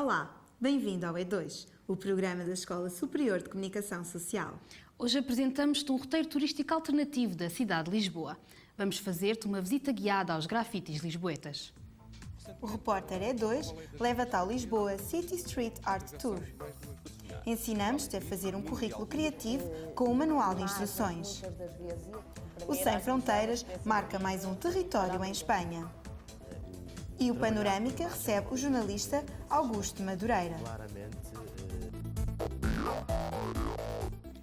Olá, bem-vindo ao E2, o programa da Escola Superior de Comunicação Social. Hoje apresentamos-te um roteiro turístico alternativo da cidade de Lisboa. Vamos fazer-te uma visita guiada aos grafites lisboetas. O repórter E2 leva-te ao Lisboa City Street Art Tour. Ensinamos-te a fazer um currículo criativo com um manual de instruções. O Sem Fronteiras marca mais um território em Espanha. E o Panorâmica recebe o jornalista Augusto Madureira.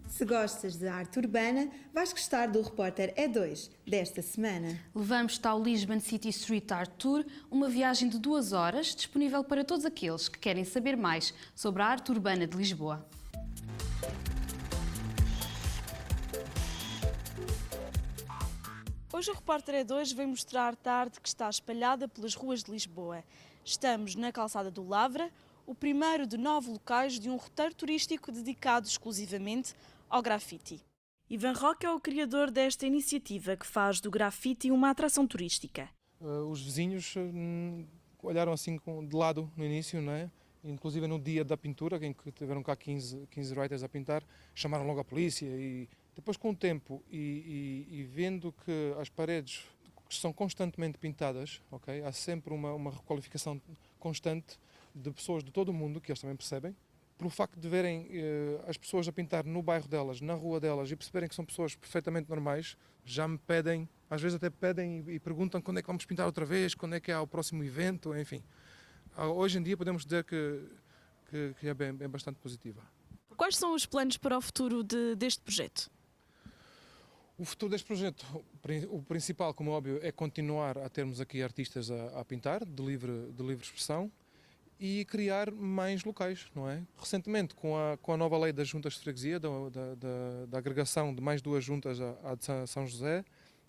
Se gostas de arte urbana, vais gostar do repórter E2 desta semana. Levamos-te ao Lisbon City Street Art Tour, uma viagem de 2 horas, disponível para todos aqueles que querem saber mais sobre a arte urbana de Lisboa. Hoje o repórter E2 vem mostrar-te a arte que está espalhada pelas ruas de Lisboa. Estamos na Calçada do Lavra, o primeiro de 9 locais de um roteiro turístico dedicado exclusivamente ao grafite. Ivan Roque é o criador desta iniciativa que faz do grafite uma atração turística. Os vizinhos olharam assim de lado no início, não é? Inclusive no dia da pintura, em que tiveram cá 15 writers a pintar, chamaram logo a polícia e depois com o tempo e vendo que as paredes são constantemente pintadas, okay? Há sempre uma requalificação constante de pessoas de todo o mundo, que eles também percebem, pelo facto de verem as pessoas a pintar no bairro delas, na rua delas e perceberem que são pessoas perfeitamente normais, já me pedem, às vezes até pedem e perguntam quando é que vamos pintar outra vez, quando é que há o próximo evento, enfim. Hoje em dia podemos dizer que é bastante positiva. Quais são os planos para o futuro deste projeto? O futuro deste projeto, o principal, como é óbvio, é continuar a termos aqui artistas a pintar, de livre expressão, e criar mais locais, não é? Recentemente, com a nova lei das juntas de freguesia, da agregação de mais 2 juntas à de São José,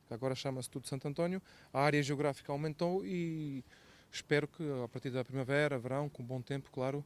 que agora chama-se tudo Santo António, a área geográfica aumentou e espero que a partir da primavera, verão, com bom tempo, claro,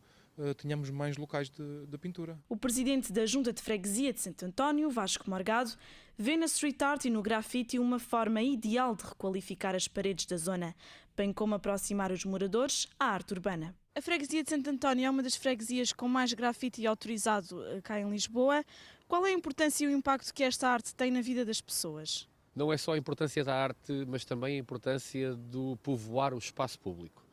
tenhamos mais locais de pintura. O presidente da Junta de Freguesia de Santo António, Vasco Morgado, vê na street art e no grafite uma forma ideal de requalificar as paredes da zona, bem como aproximar os moradores à arte urbana. A Freguesia de Santo António é uma das freguesias com mais grafite autorizado cá em Lisboa. Qual é a importância e o impacto que esta arte tem na vida das pessoas? Não é só a importância da arte, mas também a importância do povoar o espaço público.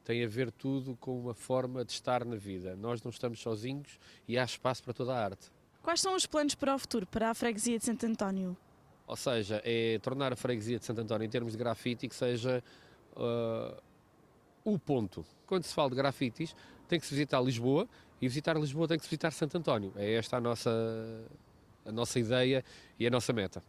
Tem a ver tudo com uma forma de estar na vida. Nós não estamos sozinhos e há espaço para toda a arte. Quais são os planos para o futuro, para a Freguesia de Santo António? Ou seja, é tornar a Freguesia de Santo António, em termos de grafite, que seja o ponto. Quando se fala de grafites, tem que se visitar Lisboa, e visitar Lisboa tem que se visitar Santo António. É esta a nossa ideia e a nossa meta.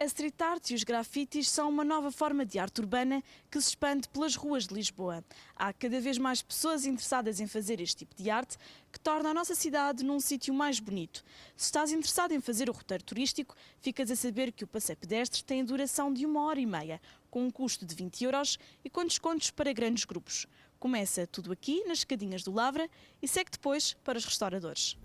A street art e os grafites são uma nova forma de arte urbana que se expande pelas ruas de Lisboa. Há cada vez mais pessoas interessadas em fazer este tipo de arte que torna a nossa cidade num sítio mais bonito. Se estás interessado em fazer o roteiro turístico, ficas a saber que o passeio pedestre tem a duração de 1h30, com um custo de 20€ e com descontos para grandes grupos. Começa tudo aqui, nas escadinhas do Lavra, e segue depois para os restauradores.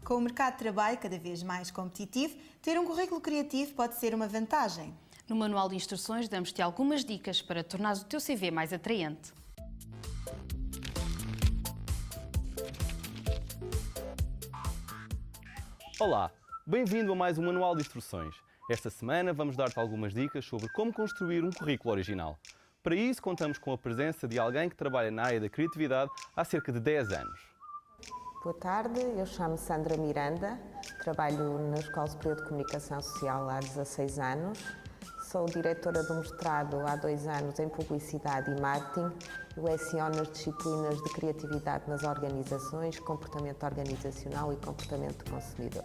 Com o mercado de trabalho cada vez mais competitivo, ter um currículo criativo pode ser uma vantagem. No manual de instruções damos-te algumas dicas para tornares o teu CV mais atraente. Olá, bem-vindo a mais um manual de instruções. Esta semana vamos dar-te algumas dicas sobre como construir um currículo original. Para isso, contamos com a presença de alguém que trabalha na área da criatividade há cerca de 10 anos. Boa tarde, eu chamo-me Sandra Miranda, trabalho na Escola Superior de Comunicação Social há 16 anos, sou diretora do mestrado há 2 anos em Publicidade e Marketing e leciono as disciplinas de Criatividade nas Organizações, Comportamento Organizacional e Comportamento do Consumidor.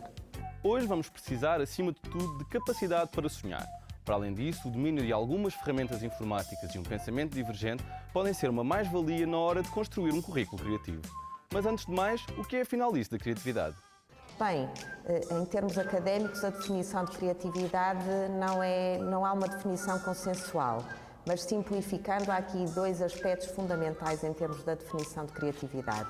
Hoje vamos precisar, acima de tudo, de capacidade para sonhar. Para além disso, o domínio de algumas ferramentas informáticas e um pensamento divergente podem ser uma mais-valia na hora de construir um currículo criativo. Mas antes de mais, o que é afinal isto da criatividade? Bem, em termos académicos, a definição de criatividade não há uma definição consensual, mas simplificando, há aqui 2 aspectos fundamentais em termos da definição de criatividade.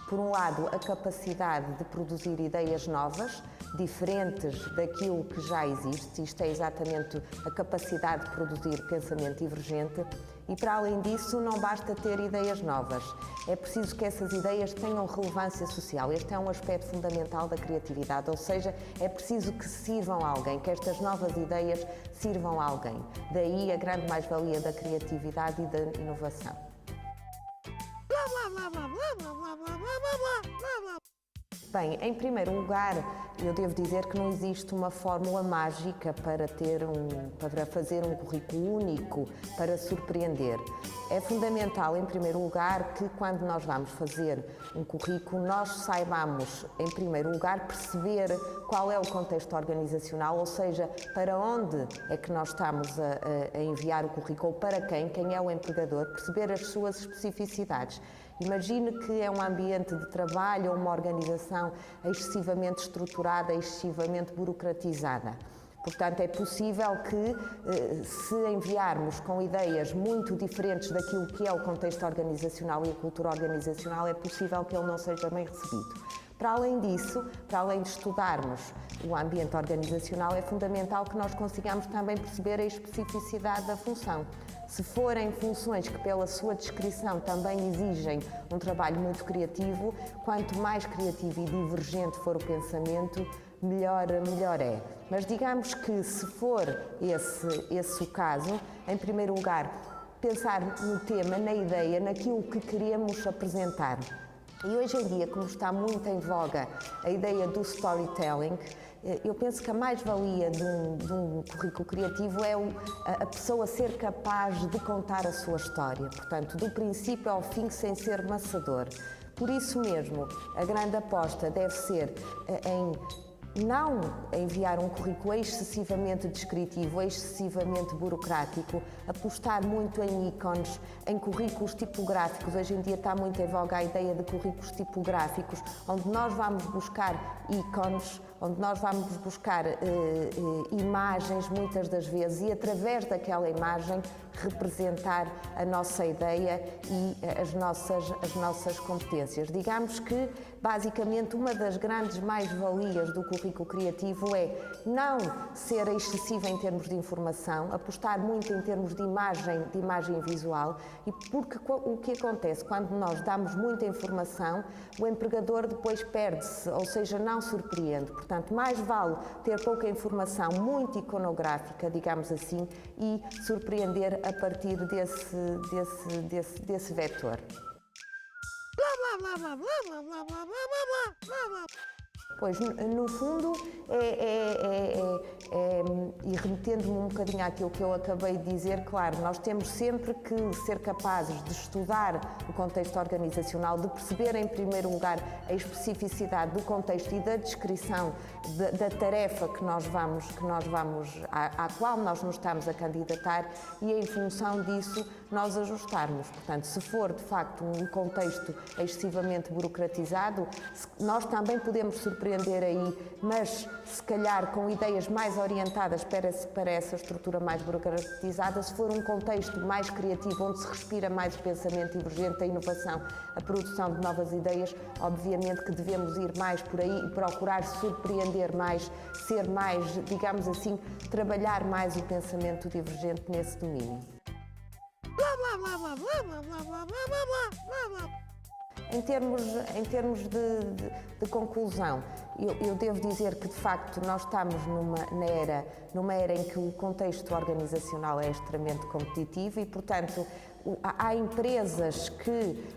Por um lado, a capacidade de produzir ideias novas, diferentes daquilo que já existe, isto é exatamente a capacidade de produzir pensamento divergente, E para além disso, não basta ter ideias novas, é preciso que essas ideias tenham relevância social. Este é um aspecto fundamental da criatividade, ou seja, é preciso que sirvam a alguém, que estas novas ideias sirvam a alguém. Daí a grande mais-valia da criatividade e da inovação. Bem, em primeiro lugar, eu devo dizer que não existe uma fórmula mágica para fazer um currículo único, para surpreender. É fundamental, em primeiro lugar, que quando nós vamos fazer um currículo, nós saibamos, em primeiro lugar, perceber qual é o contexto organizacional, ou seja, para onde é que nós estamos a enviar o currículo, para quem é o empregador, perceber as suas especificidades. Imagine que é um ambiente de trabalho ou uma organização excessivamente estruturada, excessivamente burocratizada. Portanto, é possível que, se enviarmos com ideias muito diferentes daquilo que é o contexto organizacional e a cultura organizacional, é possível que ele não seja bem recebido. Para além disso, para além de estudarmos o ambiente organizacional, é fundamental que nós consigamos também perceber a especificidade da função. Se forem funções que, pela sua descrição, também exigem um trabalho muito criativo, quanto mais criativo e divergente for o pensamento, melhor é. Mas digamos que, se for esse o caso, em primeiro lugar, pensar no tema, na ideia, naquilo que queremos apresentar. E hoje em dia, como está muito em voga a ideia do storytelling, eu penso que a mais-valia de um currículo criativo é a pessoa ser capaz de contar a sua história, portanto, do princípio ao fim, sem ser maçador. Por isso mesmo, a grande aposta deve ser em não enviar um currículo excessivamente descritivo, excessivamente burocrático, apostar muito em ícones, em currículos tipográficos. Hoje em dia está muito em voga a ideia de currículos tipográficos, onde nós vamos buscar ícones, onde nós vamos buscar imagens, muitas das vezes, e através daquela imagem representar a nossa ideia e as nossas competências. Digamos que, basicamente, uma das grandes mais-valias do currículo criativo é não ser excessivo em termos de informação, apostar muito em termos de imagem visual, e porque o que acontece quando nós damos muita informação, o empregador depois perde-se, ou seja, não surpreende. Portanto, mais vale ter pouca informação, muito iconográfica, digamos assim, e surpreender a partir desse vetor. Pois, no fundo, e remetendo-me um bocadinho àquilo que eu acabei de dizer, claro, nós temos sempre que ser capazes de estudar o contexto organizacional, de perceber, em primeiro lugar, a especificidade do contexto e da descrição da tarefa à qual nós nos estamos a candidatar, e, em função disso, nós ajustarmos. Portanto, se for, de facto, um contexto excessivamente burocratizado, nós também podemos surpreender aí, mas se calhar com ideias mais orientadas para essa estrutura mais burocratizada. Se for um contexto mais criativo, onde se respira mais o pensamento divergente, a inovação, a produção de novas ideias, obviamente que devemos ir mais por aí e procurar surpreender mais, ser mais, digamos assim, trabalhar mais o pensamento divergente nesse domínio. Em termos de conclusão, eu devo dizer que, de facto, nós estamos numa era em que o contexto organizacional é extremamente competitivo e, portanto, há empresas que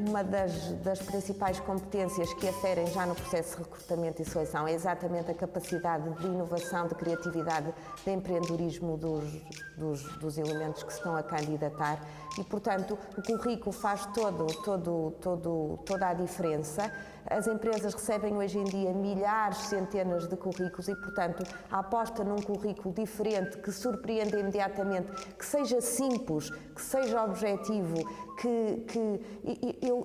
uma das principais competências que aferem já no processo de recrutamento e seleção é exatamente a capacidade de inovação, de criatividade, de empreendedorismo dos elementos que se estão a candidatar e, portanto, o currículo faz toda a diferença. As empresas recebem hoje em dia milhares, centenas de currículos e, portanto, a aposta num currículo diferente, que surpreenda imediatamente, que seja simples, que seja objetivo,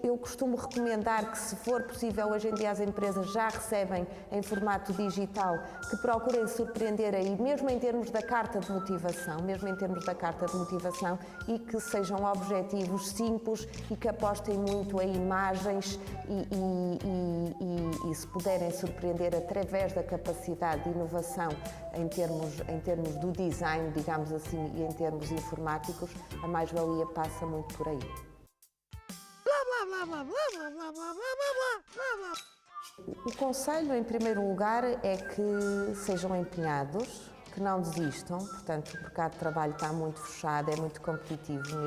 eu costumo recomendar que, se for possível, hoje em dia as empresas já recebem em formato digital, que procurem surpreender aí, mesmo em termos da carta de motivação, e que sejam objetivos simples e que apostem muito em imagens e e se puderem surpreender através da capacidade de inovação em termos do design, digamos assim, e em termos informáticos, a mais-valia passa muito por aí. O conselho, em primeiro lugar, é que sejam empenhados, que não desistam. Portanto, o mercado de trabalho está muito fechado, é muito competitivo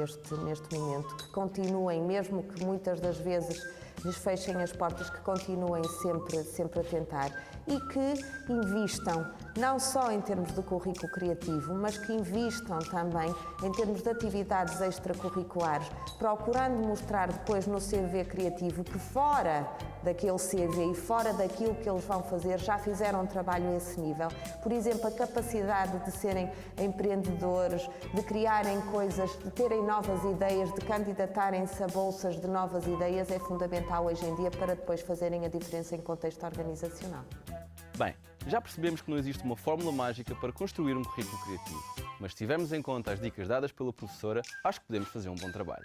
neste momento, que continuem, mesmo que muitas das vezes lhes fechem as portas, que continuem sempre a tentar e que invistam não só em termos de currículo criativo, mas que invistam também em termos de atividades extracurriculares, procurando mostrar depois no CV criativo que fora daquele CV e fora daquilo que eles vão fazer já fizeram um trabalho a esse nível. Por exemplo, a capacidade de serem empreendedores, de criarem coisas, de terem novas ideias, de candidatarem-se a bolsas de novas ideias é fundamental hoje em dia para depois fazerem a diferença em contexto organizacional. Bem, já percebemos que não existe uma fórmula mágica para construir um currículo criativo, mas se tivermos em conta as dicas dadas pela professora, acho que podemos fazer um bom trabalho.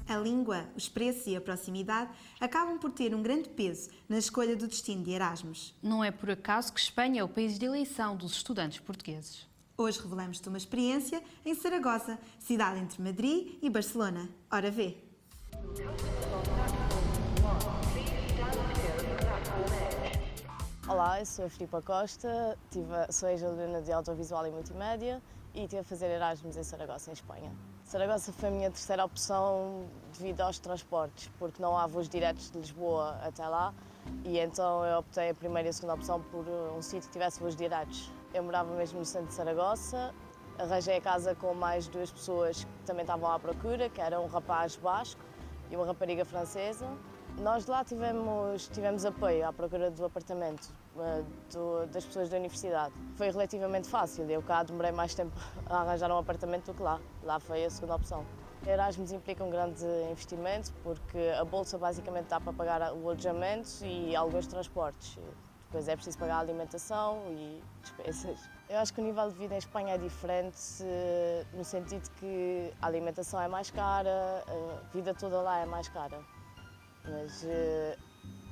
A língua, os preços e a proximidade acabam por ter um grande peso na escolha do destino de Erasmus. Não é por acaso que Espanha é o país de eleição dos estudantes portugueses. Hoje revelamos-te uma experiência em Saragossa, cidade entre Madrid e Barcelona. Ora vê! Olá, eu sou a Filipa Costa, sou ex-aluna de Audiovisual e Multimédia e estive a fazer Erasmus em Saragossa, em Espanha. Saragossa foi a minha terceira opção devido aos transportes, porque não há voos diretos de Lisboa até lá e então eu optei a primeira e a segunda opção por um sítio que tivesse voos diretos. Eu morava mesmo no centro de Saragossa, arranjei a casa com mais 2 pessoas que também estavam à procura, que era um rapaz basco e uma rapariga francesa. Nós lá tivemos apoio à procura do apartamento das pessoas da universidade. Foi relativamente fácil, eu cá demorei mais tempo a arranjar um apartamento do que lá. Lá foi a segunda opção. Erasmus implica um grande investimento porque a bolsa basicamente dá para pagar o alojamento e alguns transportes. Depois é preciso pagar a alimentação e despesas. Eu acho que o nível de vida em Espanha é diferente no sentido que a alimentação é mais cara, a vida toda lá é mais cara. Mas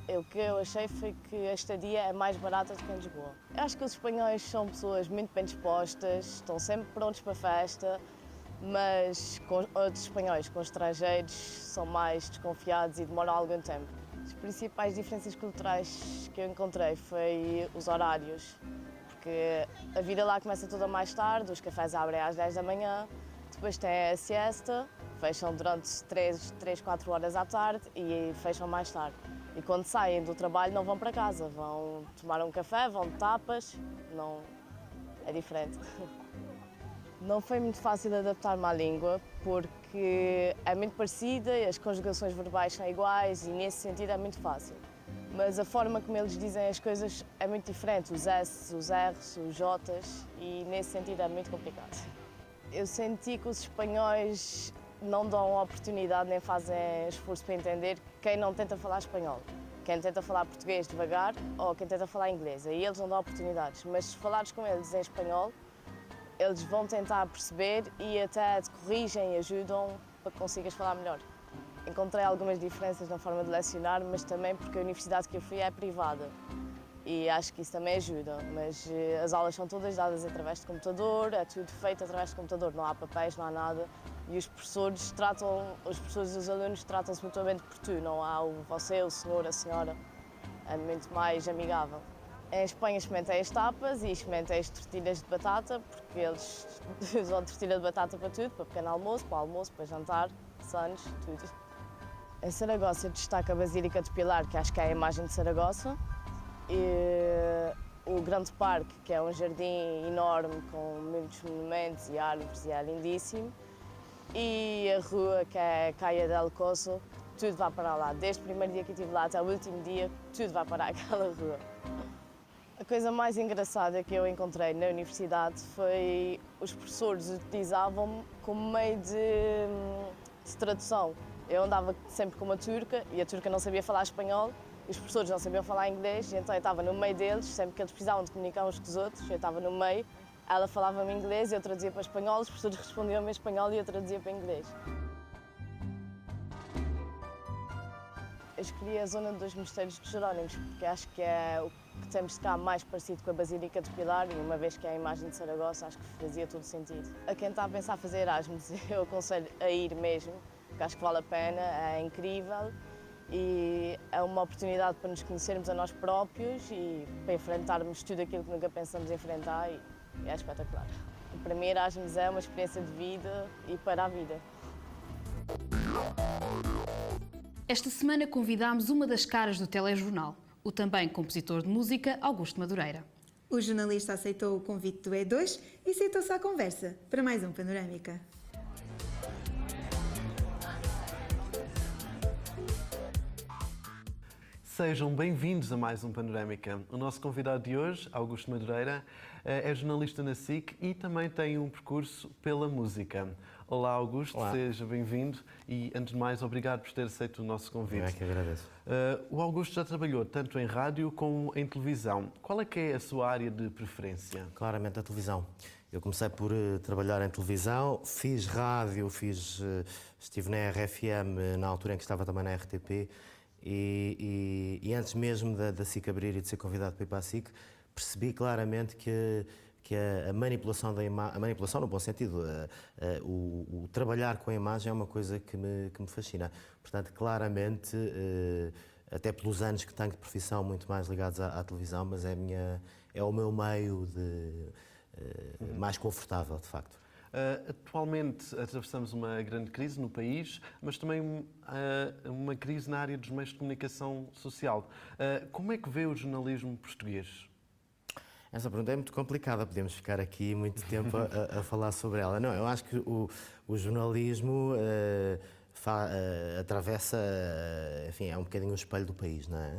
o que eu achei foi que a estadia é mais barata do que em Lisboa. Eu acho que os espanhóis são pessoas muito bem dispostas, estão sempre prontos para a festa, mas com outros espanhóis, com estrangeiros, são mais desconfiados e demoram algum tempo. As principais diferenças culturais que eu encontrei foi os horários, porque a vida lá começa toda mais tarde, os cafés abrem às 10 da manhã, depois tem a siesta, fecham durante 3, 4 horas à tarde e fecham mais tarde. E quando saem do trabalho não vão para casa, vão tomar um café, vão de tapas, não, é diferente. Não foi muito fácil adaptar-me à língua, porque é muito parecida, as conjugações verbais são iguais e nesse sentido é muito fácil. Mas a forma como eles dizem as coisas é muito diferente, os S, os R's, os J's, e nesse sentido é muito complicado. Eu senti que os espanhóis não dão oportunidade nem fazem esforço para entender quem não tenta falar espanhol. Quem tenta falar português devagar ou quem tenta falar inglês. Aí eles não dão oportunidades, mas se falares com eles em espanhol, eles vão tentar perceber e até te corrigem e ajudam para que consigas falar melhor. Encontrei algumas diferenças na forma de lecionar, mas também porque a universidade que eu fui é privada e acho que isso também ajuda, mas as aulas são todas dadas através de computador, é tudo feito através de computador, não há papéis, não há nada e os professores e os alunos tratam-se mutuamente por tu, não há o você, o senhor, a senhora, é muito mais amigável. Em Espanha experimentei as tapas e experimentei as tortilhas de batata, porque eles usam tortilha de batata para tudo, para pequeno almoço, para jantar, sun's, tudo. Em Saragossa destaca a Basílica de Pilar, que acho que é a imagem de Saragossa, e o Grande Parque, que é um jardim enorme com muitos monumentos e árvores e é lindíssimo, e a rua, que é Calle del Coso, tudo vai para lá. Desde o primeiro dia que eu estive lá até o último dia, tudo vai para aquela rua. A coisa mais engraçada que eu encontrei na universidade foi os professores utilizavam-me como meio de tradução. Eu andava sempre com uma turca e a turca não sabia falar espanhol, e os professores não sabiam falar inglês, e então eu estava no meio deles, sempre que eles precisavam de comunicar uns com os outros, eu estava no meio Ela falava-me inglês, eu traduzia para espanhol, os professores respondiam-me em espanhol e eu traduzia para inglês. Eu escolhi a zona dos Mosteiros de Jerónimos, porque acho que é o que temos de cá mais parecido com a Basílica de Pilar, e uma vez que é a imagem de Saragossa, acho que fazia todo sentido. A quem está a pensar fazer Erasmus, eu aconselho a ir mesmo, porque acho que vale a pena, é incrível e é uma oportunidade para nos conhecermos a nós próprios e para enfrentarmos tudo aquilo que nunca pensamos enfrentar e é espetacular. E para mim, Erasmus é uma experiência de vida e para a vida. Esta semana convidámos uma das caras do telejornal, o também compositor de música Augusto Madureira. O jornalista aceitou o convite do E2 e sentou-se à conversa para mais um Panorâmica. Sejam bem-vindos a mais um Panorâmica. O nosso convidado de hoje, Augusto Madureira, é jornalista na SIC e também tem um percurso pela música. Olá, Augusto, Olá. Seja bem-vindo e, antes de mais, obrigado por ter aceito o nosso convite. Eu é que agradeço. O Augusto já trabalhou tanto em rádio como em televisão. Qual é que é a sua área de preferência? Claramente a televisão. Eu comecei por trabalhar em televisão, fiz rádio, estive na RFM na altura em que estava também na RTP e antes mesmo da SIC abrir e de ser convidado para ir para a SIC, percebi claramente que a manipulação da imagem, a manipulação no bom sentido, o trabalhar com a imagem é uma coisa que me fascina. Portanto, claramente, até pelos anos que tenho de profissão muito mais ligados à televisão, mas é o meu meio mais confortável, de facto. Atualmente atravessamos uma grande crise no país, mas também uma crise na área dos meios de comunicação social. Como é que vê o jornalismo português? Essa pergunta é muito complicada, podemos ficar aqui muito tempo a falar sobre ela. Não, eu acho que o jornalismo atravessa, enfim, é um bocadinho o espelho do país, não é?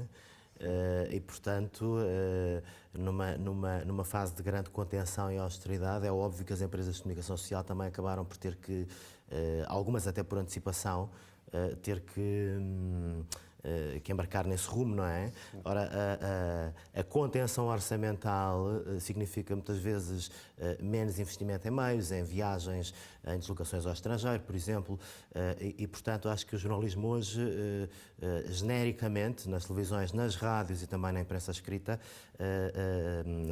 E, portanto, numa fase de grande contenção e austeridade, é óbvio que as empresas de comunicação social também acabaram por ter que, algumas até por antecipação, ter que embarcar nesse rumo, não é? Ora, a contenção orçamental significa muitas vezes menos investimento em meios, em viagens, em deslocações ao estrangeiro, por exemplo, e portanto acho que o jornalismo hoje, genericamente, nas televisões, nas rádios e também na imprensa escrita,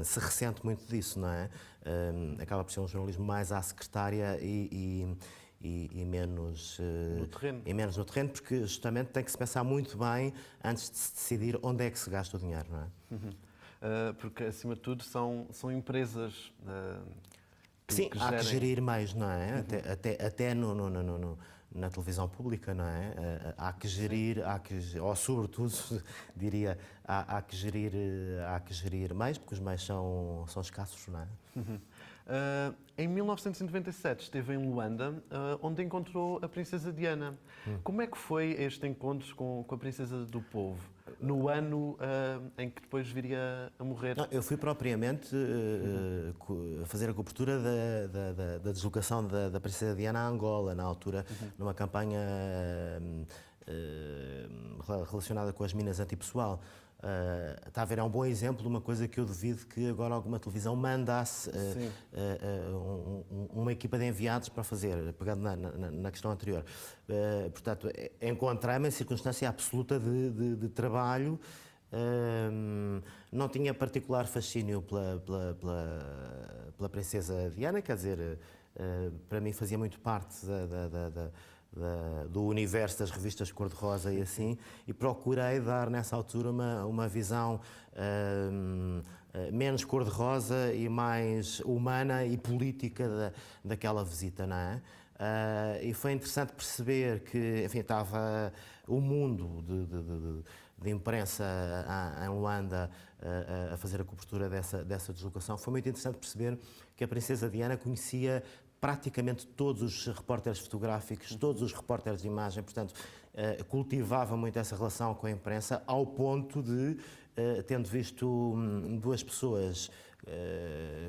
se ressente muito disso, não é? Acaba por ser um jornalismo mais à secretária e menos no terreno, porque justamente tem que se pensar muito bem antes de se decidir onde é que se gasta o dinheiro, não é? Porque, acima de tudo, são empresas Sim, que há gerem... que gerir mais, não é? Até na televisão pública, não é? Há que gerir, ou sobretudo, diria, há que gerir mais, porque os meios são escassos, não é? Em 1997 esteve em Luanda, onde encontrou a Princesa Diana. Como é que foi este encontro com a Princesa do Povo, no ano em que depois viria a morrer? Não, eu fui propriamente fazer a cobertura da deslocação da Princesa Diana a Angola, na altura, numa campanha relacionada com as minas antipessoal. Está a ver, é um bom exemplo de uma coisa que eu duvido que agora alguma televisão mandasse uma equipa de enviados para fazer, pegando na questão anterior. Portanto, encontrei-me em circunstância absoluta de trabalho. Não tinha particular fascínio pela Princesa Diana, quer dizer, para mim fazia muito parte do universo das revistas cor-de-rosa e assim, e procurei dar nessa altura uma visão menos cor-de-rosa e mais humana e política daquela visita, não é? E foi interessante perceber que, enfim, estava o mundo de imprensa em Luanda a fazer a cobertura dessa deslocação. Foi muito interessante perceber que a Princesa Diana conhecia praticamente todos os repórteres fotográficos, todos os repórteres de imagem, portanto, cultivava muito essa relação com a imprensa, ao ponto de, tendo visto duas pessoas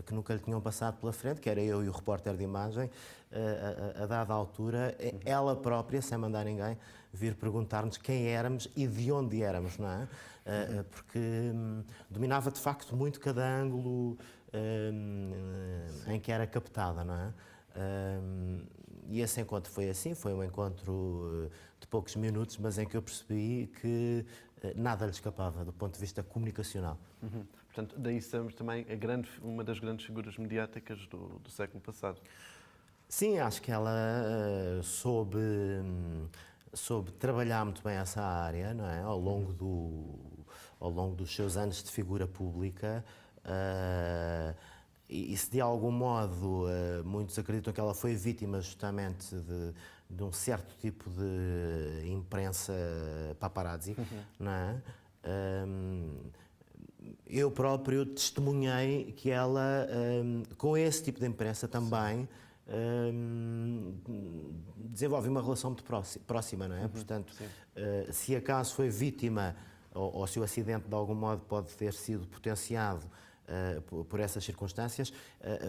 que nunca lhe tinham passado pela frente, que era eu e o repórter de imagem, a dada altura, ela própria, sem mandar ninguém, vir perguntar-nos quem éramos e de onde éramos, não é? Porque dominava de facto muito cada ângulo em que era captada, não é? E esse encontro foi assim, foi um encontro de poucos minutos, mas em que eu percebi que nada lhe escapava do ponto de vista comunicacional. Portanto, daí somos também uma das grandes figuras mediáticas do século passado. Sim, acho que ela soube trabalhar muito bem essa área, não é? Ao longo dos seus anos de figura pública. E se de algum modo muitos acreditam que ela foi vítima justamente de um certo tipo de imprensa paparazzi, não é? Eu próprio testemunhei que ela, com esse tipo de imprensa também, desenvolve uma relação muito próxima, não é? Portanto, se acaso foi vítima, ou se o acidente de algum modo pode ter sido potenciado por essas circunstâncias,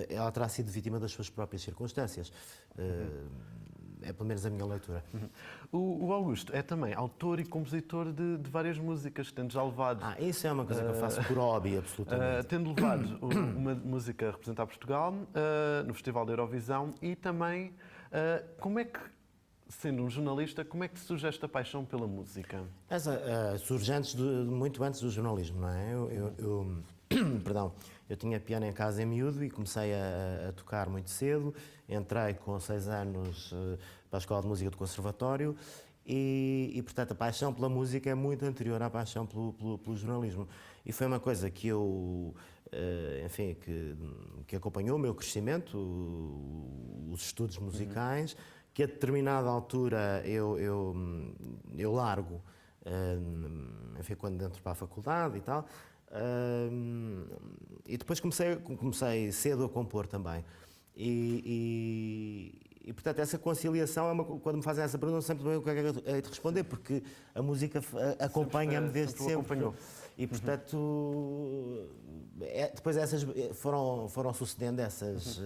ela terá sido vítima das suas próprias circunstâncias. É pelo menos a minha leitura. O Augusto é também autor e compositor de várias músicas, tendo já levado... Isso é uma coisa que eu faço por hobby, absolutamente. Tendo levado uma música a representar Portugal no Festival da Eurovisão e também, como é que, sendo um jornalista, como é que surge esta paixão pela música? Surge muito antes do jornalismo, não é? Perdão, eu tinha piano em casa em miúdo e comecei a tocar muito cedo. Entrei com 6 anos para a Escola de Música do Conservatório e, portanto, a paixão pela música é muito anterior à paixão pelo jornalismo. E foi uma coisa que eu, enfim, que acompanhou o meu crescimento, os estudos musicais, que a determinada altura eu largo, enfim, quando entro para a faculdade e tal. E depois comecei cedo a compor também. E portanto, essa conciliação, quando me fazem essa pergunta, não sei muito bem o que é que eu hei de responder, porque a música acompanha-me desde sempre. E, portanto, depois essas foram sucedendo essas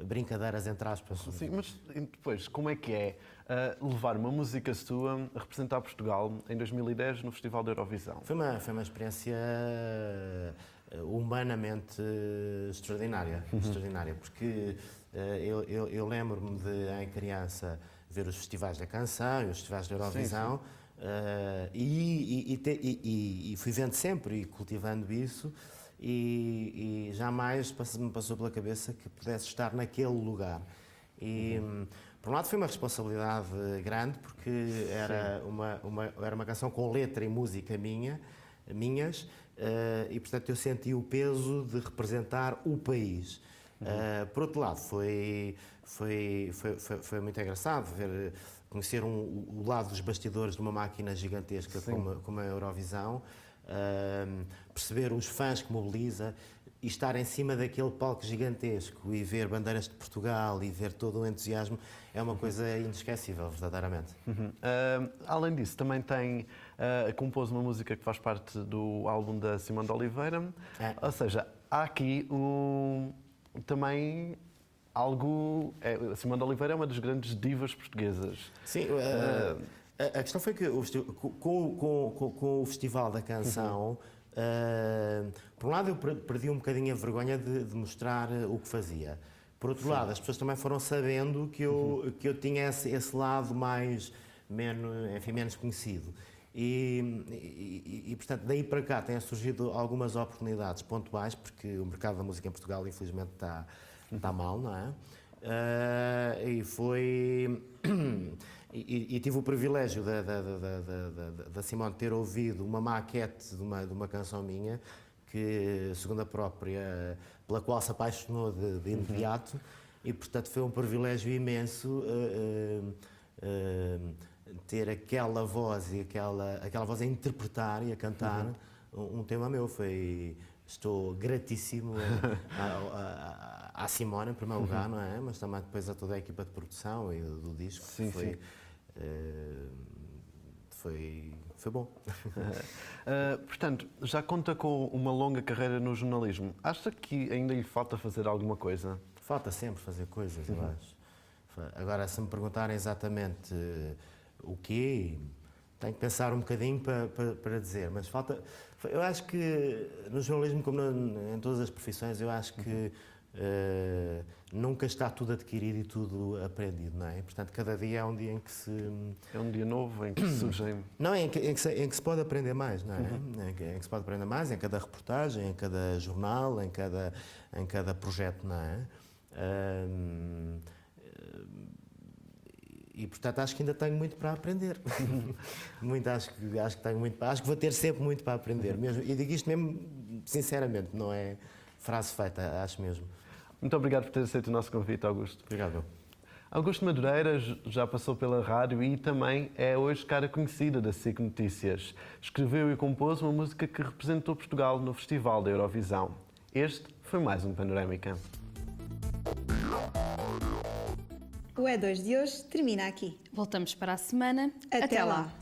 brincadeiras, entre aspas. Sim, mas depois, como é que é levar uma música sua a representar Portugal em 2010 no Festival da Eurovisão? Foi uma experiência humanamente extraordinária, porque eu lembro-me de, em criança, ver os festivais da canção e os festivais da Eurovisão. E fui vendo sempre e cultivando isso e jamais me passou pela cabeça que pudesse estar naquele lugar. E, por um lado, foi uma responsabilidade grande, porque era uma canção com letra e música minhas, e, portanto, eu senti o peso de representar o país. Por outro lado, foi muito engraçado conhecer o lado dos bastidores de uma máquina gigantesca como a Eurovisão, perceber os fãs que mobiliza e estar em cima daquele palco gigantesco e ver bandeiras de Portugal e ver todo o entusiasmo é uma coisa inesquecível, verdadeiramente. Além disso, também compôs uma música que faz parte do álbum da Simone de Oliveira. Ou seja, há aqui também algo... A Simone de Oliveira é uma das grandes divas portuguesas. Sim, a questão foi que com o Festival da Canção, por um lado eu perdi um bocadinho a vergonha de mostrar o que fazia. Por outro lado, as pessoas também foram sabendo que eu tinha esse lado menos conhecido. E, portanto, daí para cá têm surgido algumas oportunidades pontuais, porque o mercado da música em Portugal, infelizmente, está mal, não é? E tive o privilégio da Simone ter ouvido uma maquete de uma canção minha, que, segundo a própria, pela qual se apaixonou de imediato, e, portanto, foi um privilégio imenso ter aquela voz e aquela voz a interpretar e a cantar um tema meu. Estou gratíssimo à Simone, em primeiro lugar, não é? Mas também depois a toda a equipa de produção e do disco. Foi bom. Portanto, já conta com uma longa carreira no jornalismo. Acha que ainda lhe falta fazer alguma coisa? Falta sempre fazer coisas, eu acho. Agora, se me perguntarem exatamente o quê, tenho que pensar um bocadinho para dizer, mas falta... Eu acho que no jornalismo, como em todas as profissões, eu acho que nunca está tudo adquirido e tudo aprendido, não é? Portanto, cada dia é um dia em que se... É um dia novo em que surgem... Não, em que se pode aprender mais, não é? Em que se pode aprender mais, em cada reportagem, em cada jornal, em cada projeto, não é? E, portanto, acho que ainda tenho muito para aprender. Acho que tenho muito acho que vou ter sempre muito para aprender. Mesmo, e digo isto mesmo sinceramente, não é frase feita, acho mesmo. Muito obrigado por ter aceito o nosso convite, Augusto. Obrigado. Augusto Madureira já passou pela rádio e também é hoje cara conhecida da SIC Notícias. Escreveu e compôs uma música que representou Portugal no Festival da Eurovisão. Este foi mais um Panorâmica. O E2 de hoje termina aqui. Voltamos para a semana. Até lá.